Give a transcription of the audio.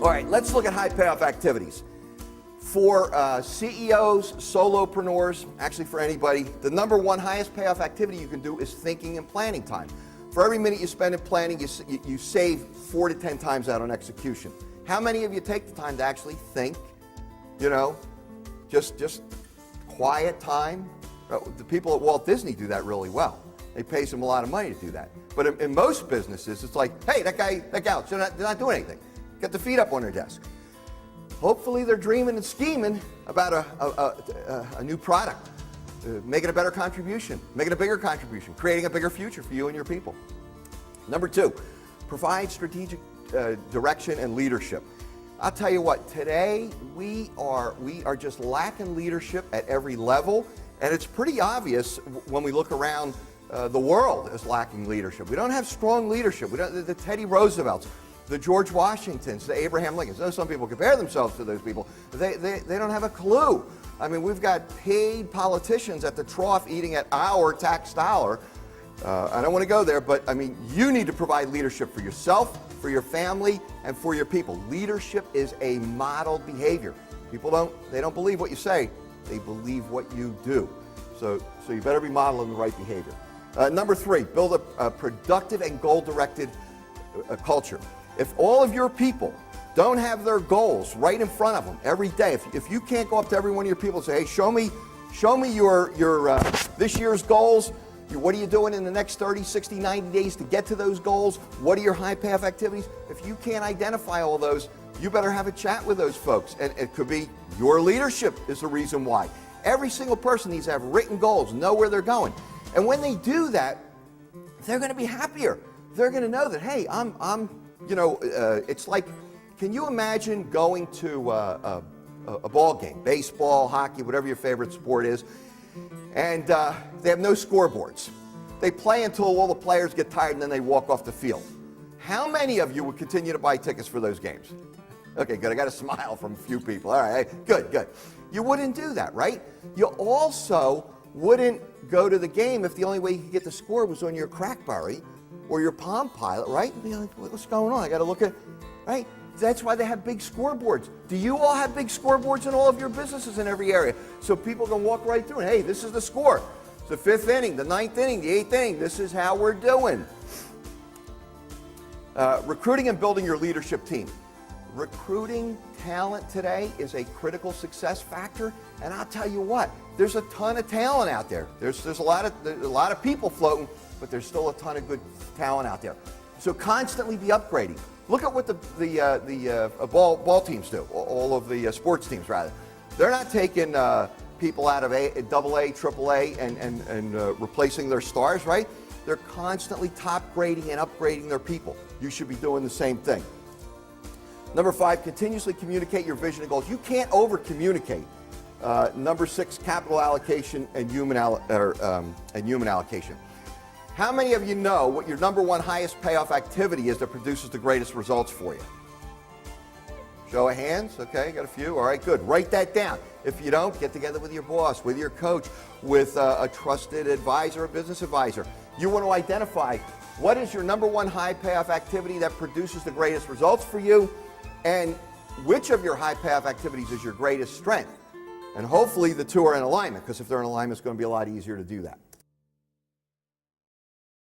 All right, let's look at high payoff activities. For CEOs, solopreneurs, actually for anybody, the number one highest payoff activity you can do is thinking and planning time. For every minute you spend in planning, you save 4 to 10 times out on execution. How many of you take the time to actually think, just quiet time? The people at Walt Disney do that really well. They pay them a lot of money to do that. But in most businesses, it's like, hey, that gal, they're not doing anything. Get the feet up on their desk. Hopefully they're dreaming and scheming about a new product, making a better contribution, making a bigger contribution, creating a bigger future for you and your people. Number 2, provide strategic direction and leadership. I'll tell you what, today we are just lacking leadership at every level, and it's pretty obvious when we look around the world is lacking leadership. We don't have strong leadership. The Teddy Roosevelts, the George Washingtons, the Abraham Lincolns. I know some people compare themselves to those people. They don't have a clue. I mean, we've got paid politicians at the trough eating at our tax dollar. I don't want to go there, but I mean, you need to provide leadership for yourself, for your family, and for your people. Leadership is a modeled behavior. People don't believe what you say, they believe what you do. So you better be modeling the right behavior. Number 3, build a productive and goal-directed culture. If all of your people don't have their goals right in front of them every day, if you can't go up to every one of your people and say, hey, show me your this year's goals, what are you doing in the next 30, 60, 90 days to get to those goals? What are your high payoff activities? If you can't identify all those, you better have a chat with those folks. And it could be your leadership is the reason why. Every single person needs to have written goals, know where they're going. And when they do that, they're going to be happier. They're going to know that, hey, it's like, can you imagine going to a ball game, baseball, hockey, whatever your favorite sport is, and they have no scoreboards. They play until all the players get tired and then they walk off the field. How many of you would continue to buy tickets for those games? Okay, good. I got a smile from a few people. All right, good. You wouldn't do that, right? You also wouldn't go to the game if the only way you could get the score was on your Crackberry or your Palm Pilot, right? You'd be like, what's going on? I got to look at, right? That's why they have big scoreboards. Do you all have big scoreboards in all of your businesses in every area? So people can walk right through and, hey, this is the score. It's the 5th inning, the 9th inning, the 8th inning. This is how we're doing. Recruiting and building your leadership team. Recruiting talent today is a critical success factor, and I'll tell you what, there's a ton of talent out there. There's a lot of people floating, but there's still a ton of good talent out there. So constantly be upgrading. Look at what the ball teams do, all of the sports teams rather. They're not taking people out of AA, AAA and replacing their stars, right? They're constantly top grading and upgrading their people. You should be doing the same thing. Number 5, continuously communicate your vision and goals. You can't over-communicate. Number 6, capital allocation and human allocation. How many of you know what your number 1 highest payoff activity is that produces the greatest results for you? Show of hands. Okay, got a few. All right, good. Write that down. If you don't, get together with your boss, with your coach, with a trusted advisor, a business advisor. You want to identify what is your number 1 high payoff activity that produces the greatest results for you, and which of your high payoff activities is your greatest strength. And hopefully the two are in alignment, because if they're in alignment, it's going to be a lot easier to do that.